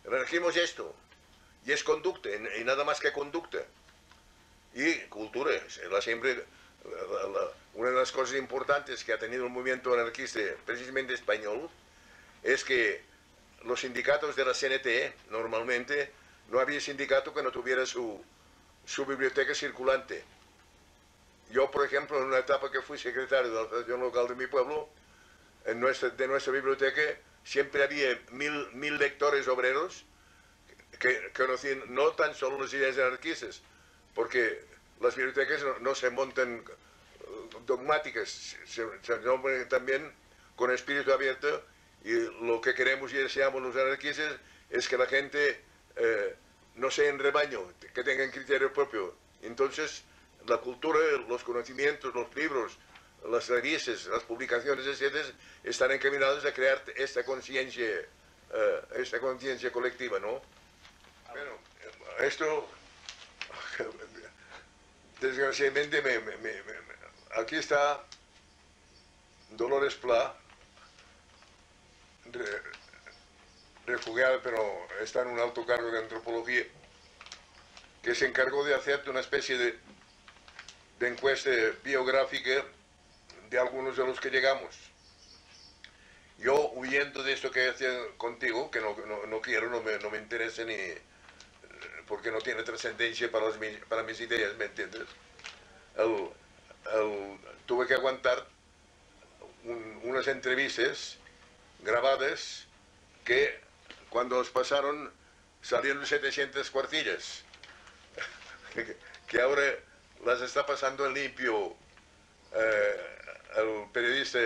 El anarquismo es esto, y es conducta, y nada más que conducta. Y cultura, siempre, una de las cosas importantes que ha tenido el movimiento anarquista, precisamente español, es que los sindicatos de la CNT, normalmente, no había sindicato que no tuviera su biblioteca circulante. Yo, por ejemplo, en una etapa que fui secretario de la asociación local de mi pueblo, de nuestra biblioteca siempre había mil lectores obreros que conocían no tan solo las ideas anarquistas, porque las bibliotecas no se montan dogmáticas, sino también con espíritu abierto, y lo que queremos y deseamos los anarquistas es que la gente no sea en rebaño, que tengan criterio propio. Entonces, la cultura, los conocimientos, los libros, las revistas, las publicaciones, etc., están encaminados a crear esta conciencia colectiva, ¿no? Bueno, esto, desgraciadamente, aquí está Dolores Pla, refugiada, pero está en un alto cargo de antropología, que se encargó de hacer una especie de encuesta biográfica de algunos de los que llegamos. Yo, huyendo de esto que hacía contigo, que no quiero, no me interesa ni, porque no tiene trascendencia para mis ideas, ¿me entiendes? Tuve que aguantar unas entrevistas grabadas que cuando os pasaron salieron 700 cuartillas, que ahora las está pasando en limpio el periodista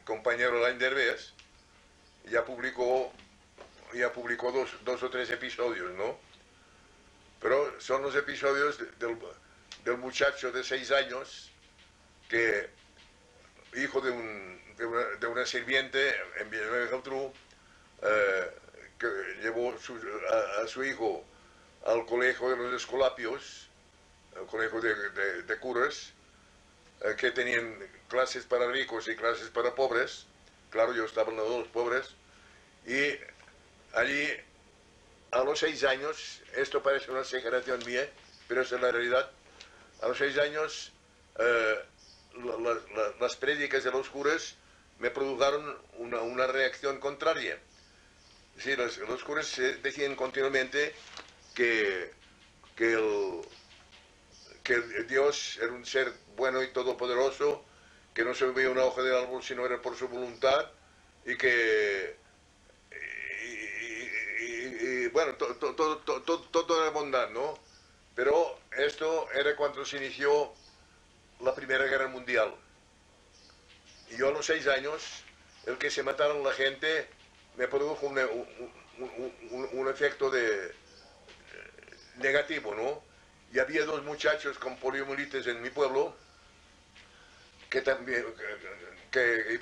compañero Alain Derbez. Ya publicó dos o tres episodios, ¿no? Pero son los episodios del muchacho de 6 años que, hijo de una sirviente en Villanueva y Geltrú, que llevó a su hijo al colegio de los Escolapios, al colegio de curas, que tenían clases para ricos y clases para pobres. Claro, yo estaba en los pobres. Y allí, a los 6 años, esto parece una exageración mía, pero es la realidad, a los 6 años, las prédicas de los curas me produjeron una reacción contraria. Sí, los curas decían continuamente que Dios era un ser bueno y todopoderoso, que no se movía una hoja del árbol si no era por su voluntad, y que bueno, todo era bondad, ¿no? Pero esto era cuando se inició la Primera Guerra Mundial. Y yo a los 6 años, el que se mataron la gente me produjo un efecto negativo, ¿no? Y había 2 muchachos con poliomielitis en mi pueblo que también que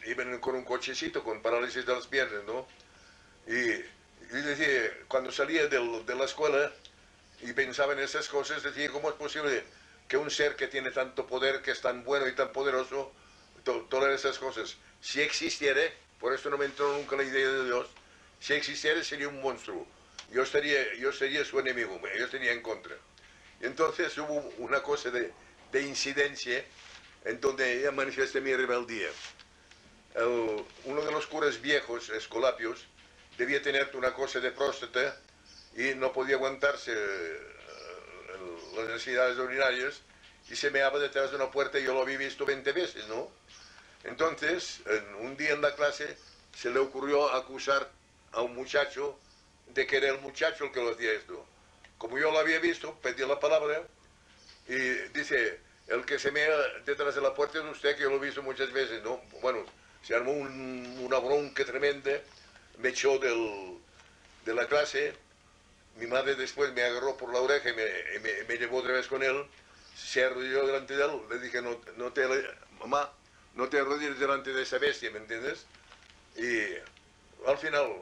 iban con un cochecito con parálisis de las piernas, ¿no? Y decía, cuando salía de la escuela y pensaba en esas cosas, decía, ¿cómo es posible que un ser que tiene tanto poder, que es tan bueno y tan poderoso, todas esas cosas, si existiera, por esto no me entró nunca la idea de Dios, si existiera sería un monstruo, yo sería su enemigo, yo estaría en contra. Y entonces hubo una cosa de incidencia en donde ella manifiesta mi rebeldía. Uno de los curas viejos, Escolapios, debía tener una cosa de próstata y no podía aguantarse las necesidades urinarias y se meaba detrás de una puerta, y yo lo había visto 20 veces, ¿no? Entonces, un día en la clase se le ocurrió acusar a un muchacho de que era el muchacho el que lo hacía esto. Como yo lo había visto, pedí la palabra y dice, el que se mea detrás de la puerta es usted, que yo lo he visto muchas veces, ¿no? Bueno, se armó una bronca tremenda, me echó de la clase. Mi madre después me agarró por la oreja y me llevó otra vez con él, se arrodilló delante de él, le dije, mamá, no te arrodilles delante de esa bestia, ¿me entiendes? Y al final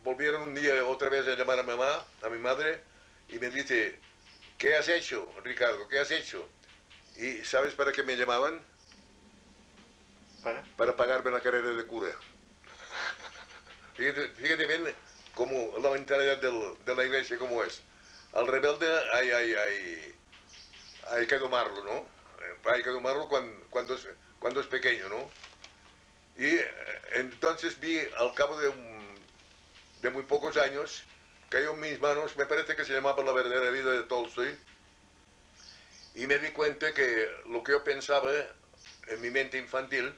volvieron un día otra vez a llamar a mi madre, y me dice, ¿qué has hecho, Ricardo? ¿Qué has hecho? ¿Y sabes para qué me llamaban? Para pagarme la carrera de cura. Fíjate bien cómo la mentalidad de la iglesia como es. Al rebelde hay que domarlo, ¿no? Hay que domarlo cuando es pequeño, ¿no? Y entonces vi al cabo de muy pocos años, cayó en mis manos, me parece que se llamaba La verdadera vida de Tolstoy, y me di cuenta que lo que yo pensaba en mi mente infantil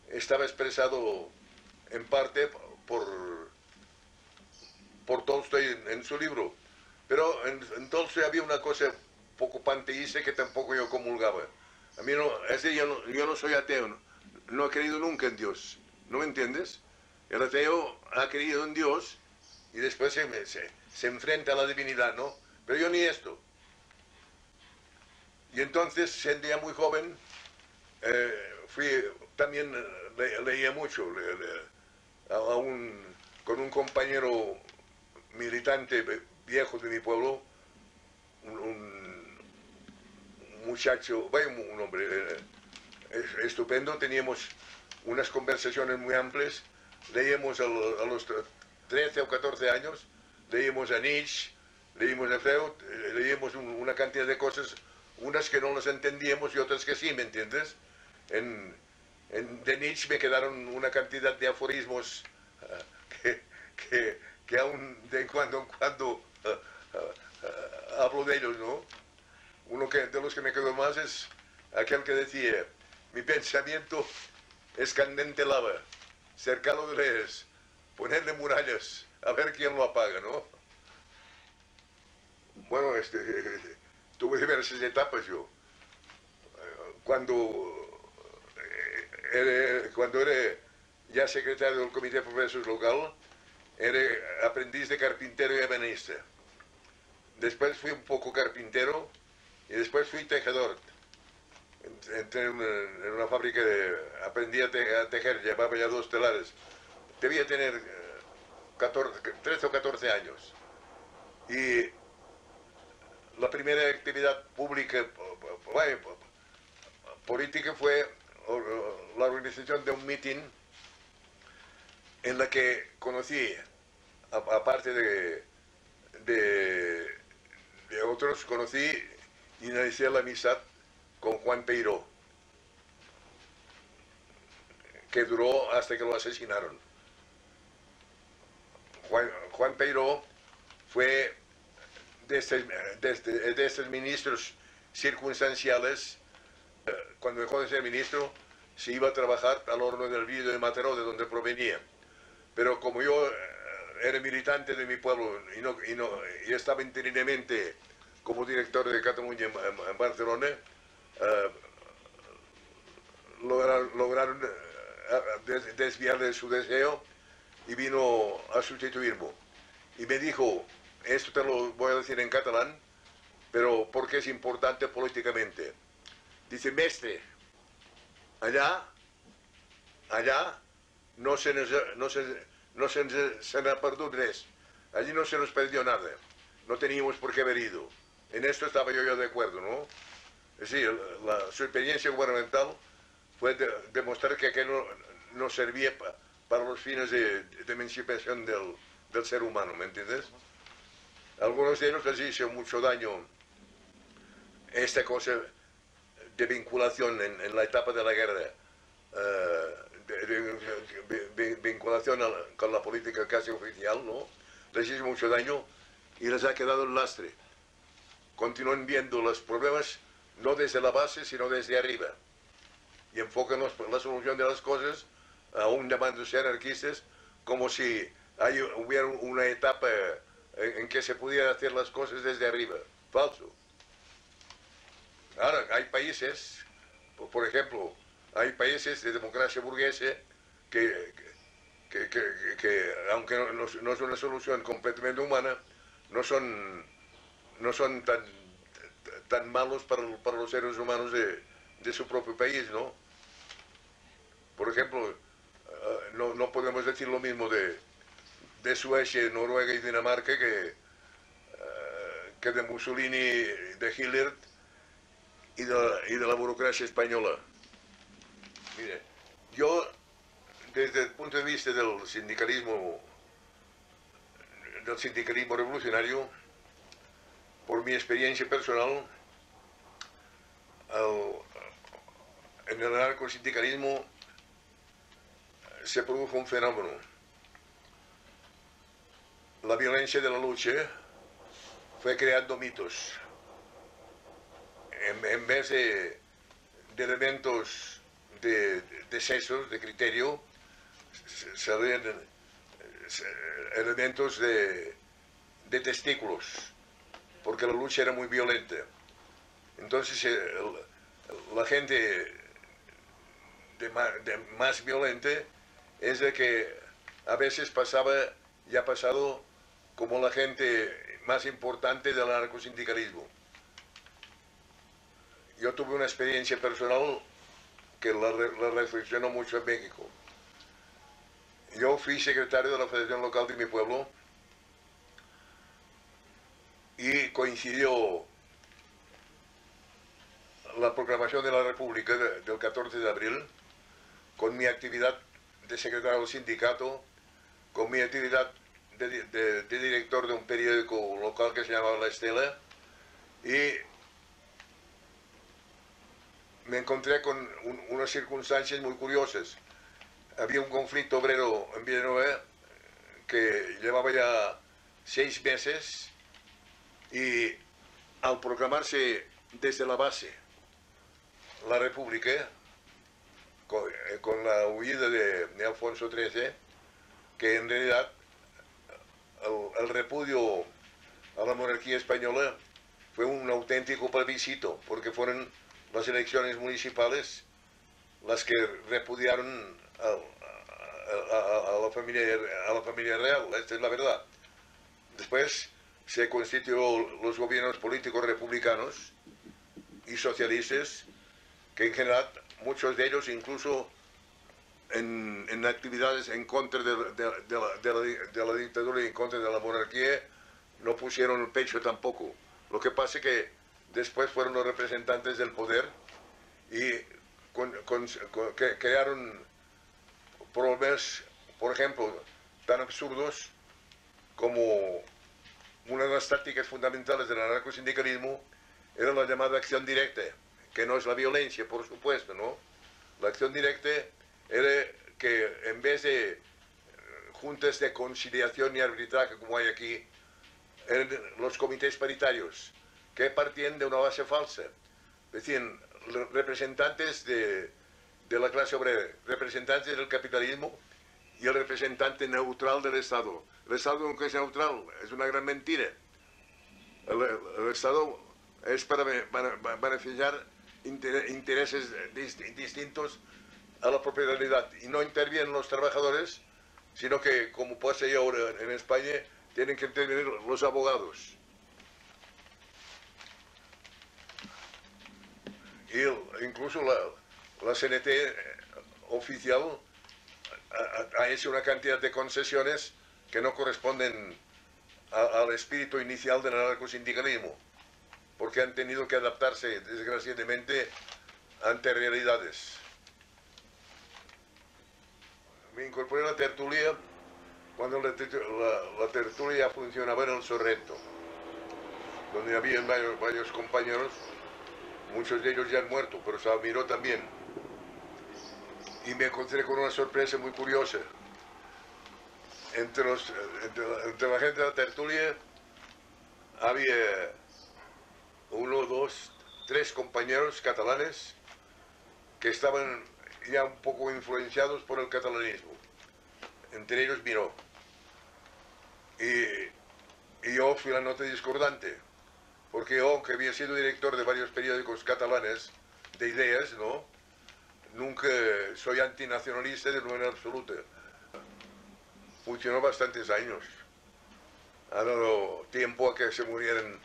estaba expresado en parte por Tolstoy en su libro. Pero en Tolstoy había una cosa poco panteísta que tampoco yo comulgaba. A mí no, es decir, yo no soy ateo, no he creído nunca en Dios, ¿no me entiendes? El ateo ha creído en Dios y después se enfrenta a la divinidad, ¿no? Pero yo ni esto. Y entonces, siendo ya muy joven, también leía mucho, con un compañero militante viejo de mi pueblo, un muchacho, vaya, un hombre estupendo, teníamos unas conversaciones muy amplias, leíamos a los 13 o 14 años, leímos a Nietzsche, leímos a Freud, leímos una cantidad de cosas, unas que no las entendíamos y otras que sí, ¿me entiendes? De Nietzsche me quedaron una cantidad de aforismos que aún de cuando en cuando hablo de ellos, ¿no? De los que me quedó más es aquel que decía, mi pensamiento es candente lava, cercado de leyes, ponerle murallas, a ver quién lo apaga, ¿no? Bueno, tuve diversas etapas yo. Cuando era ya secretario del Comité de Profesores local, era aprendiz de carpintero y ebanista. Después fui un poco carpintero y después fui tejedor. Entré en una fábrica, aprendí a tejer, llevaba ya 2 telares. Debía tener 13 o 14 años. Y la primera actividad pública, política, fue la organización de un mitin en la que conocí, aparte de otros, conocí y inicié la amistad con Juan Peiró, que duró hasta que lo asesinaron. Juan Peiró fue de estos ministros circunstanciales. Cuando dejó de ser ministro, se iba a trabajar al horno del vidrio de Mataró, de donde provenía. Pero como yo era militante de mi pueblo y estaba interinamente como director de Cataluña en Barcelona, lograron desviarle su deseo y vino a sustituirme. Y me dijo, esto te lo voy a decir en catalán, pero porque es importante políticamente. Dice, mestre, allá no se n'ha perdut res. Allí no se nos perdió nada. No teníamos por qué haber ido. En esto estaba yo de acuerdo, ¿no? Es decir, su experiencia gubernamental fue demostrar que aquello no servía para los fines de emancipación del ser humano, ¿me entiendes? Algunos de ellos les hizo mucho daño esta cosa de vinculación en la etapa de la guerra, vinculación con la política casi oficial, ¿no? Les hizo mucho daño y les ha quedado el lastre. Continúan viendo los problemas no desde la base, sino desde arriba. Y enfocan la solución de las cosas, aún llamándose anarquistas, como si hubiera una etapa en que se pudiera hacer las cosas desde arriba. Falso. Ahora, hay países, por ejemplo, hay países de democracia burguesa que aunque no es una solución completamente humana, no son tan malos para los seres humanos de su propio país, ¿no? Por ejemplo, no podemos decir lo mismo de Suecia, Noruega y Dinamarca que de Mussolini, de Hitler y de la burocracia española. Mire, yo, desde el punto de vista del sindicalismo, del sindicalismo revolucionario, por mi experiencia personal, en el anarcosindicalismo se produjo un fenómeno. La violencia de la lucha fue creando mitos. En vez de elementos de sesos, de criterio, salían elementos de testículos, porque la lucha era muy violenta. Entonces la gente más violenta es de que a veces pasaba y ha pasado como la gente más importante del anarcosindicalismo. Yo tuve una experiencia personal que la reflexionó mucho en México. Yo fui secretario de la Federación Local de mi pueblo y coincidió la proclamación de la República del 14 de abril con mi actividad de secretario del sindicato, con mi actividad de director de un periódico local que se llamaba La Estela, y me encontré con unas circunstancias muy curiosas. Había un conflicto obrero en Villanueva que llevaba ya 6 meses, y al proclamarse desde la base la República, con la huida de Alfonso XIII, que en realidad el repudio a la monarquía española fue un auténtico plebiscito, porque fueron las elecciones municipales las que repudiaron a la familia real. Esta es la verdad. Después se constituyó los gobiernos políticos republicanos y socialistas, que en general muchos de ellos incluso en actividades en contra de la dictadura y en contra de la monarquía no pusieron el pecho tampoco. Lo que pasa es que después fueron los representantes del poder y que crearon problemas, por ejemplo, tan absurdos como una de las tácticas fundamentales del anarcosindicalismo era la llamada acción directa, que no es la violencia, por supuesto, ¿no? La acción directa era que en vez de juntas de conciliación y arbitraje como hay aquí, eran los comités paritarios, que partían de una base falsa. Decían, representantes de la clase obrera, representantes del capitalismo y el representante neutral del Estado. El Estado nunca es neutral, es una gran mentira. El Estado es para beneficiar intereses distintos a la propiedad, y no intervienen los trabajadores, sino que, como pasa ahora en España, tienen que intervenir los abogados. Y incluso la CNT oficial ha hecho una cantidad de concesiones que no corresponden al espíritu inicial del anarcosindicalismo, porque han tenido que adaptarse, desgraciadamente, ante realidades. Me incorporé a la tertulia cuando la tertulia funcionaba en el Sorrento, donde había varios compañeros, muchos de ellos ya han muerto, pero Salmiró también. Y me encontré con una sorpresa muy curiosa. Entre la gente de la tertulia había 1, 2, 3 compañeros catalanes que estaban ya un poco influenciados por el catalanismo. Entre ellos Miró. Y yo fui la nota discordante, porque yo, aunque había sido director de varios periódicos catalanes de ideas, ¿no?, nunca soy antinacionalista de manera absoluta. Funcionó bastantes años. Ha dado tiempo a que se murieran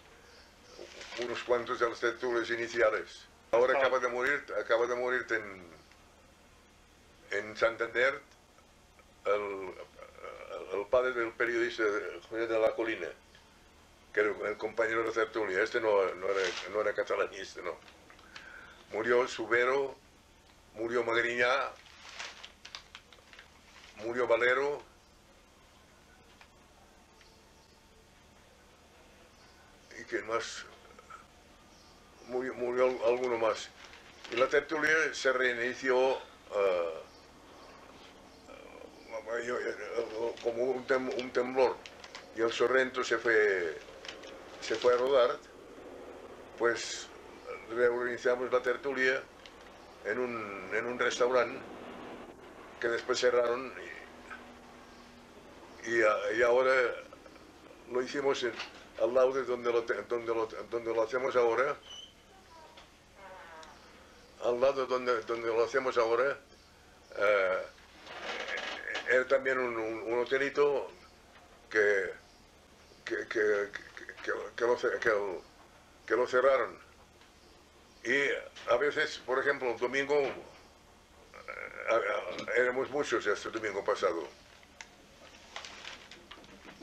unos cuantos de las tertulias iniciales. Ahora acaba de morir en Santander el padre del periodista José de la Colina, que era el compañero de la tertulia. Este no era catalanista, no. Murió Subero, murió Magriñá, murió Valero, ¿quién más? Murió alguno más. Y la tertulia se reinició como un temblor. Y el Sorrento se fue a rodar, pues reiniciamos la tertulia en un restaurante que después cerraron y ahora lo hicimos al lado de donde lo hacemos ahora, al lado donde lo hacemos ahora, era también un hotelito que lo cerraron. Y a veces, por ejemplo, el domingo, éramos muchos este domingo pasado.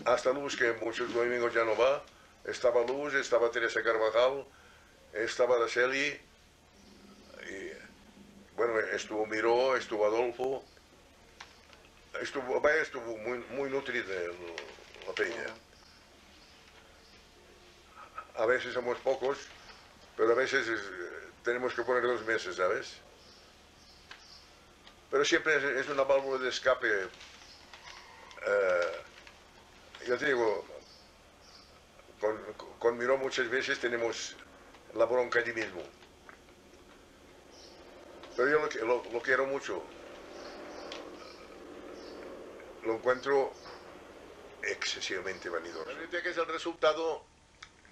Hasta Luz, que muchos domingos ya no va, estaba Luz, estaba Teresa Carvajal, estaba Araceli, y bueno, estuvo Miró, estuvo Adolfo, estuvo muy nutrida la peña. A veces somos pocos, pero a veces tenemos que poner 2 meses, ¿sabes? Pero siempre es una válvula de escape. Ya te digo, con Miró muchas veces tenemos la bronca allí mismo. Pero yo lo quiero mucho. Lo encuentro excesivamente vanidoso. Realmente que es el resultado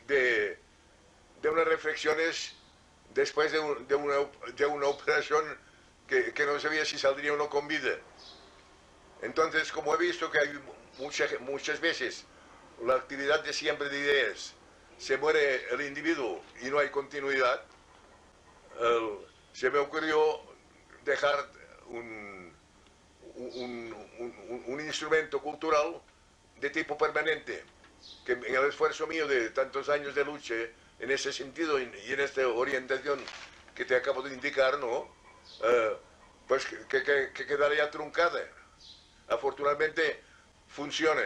de unas reflexiones después de una operación que no sabía si saldría o no con vida. Entonces, como he visto que hay muchas veces la actividad de siempre de ideas, se muere el individuo y no hay continuidad, se me ocurrió dejar un instrumento cultural de tipo permanente, que en el esfuerzo mío de tantos años de lucha en ese sentido y en esta orientación que te acabo de indicar, ¿no? Pues que quedaría truncada. Afortunadamente funciona.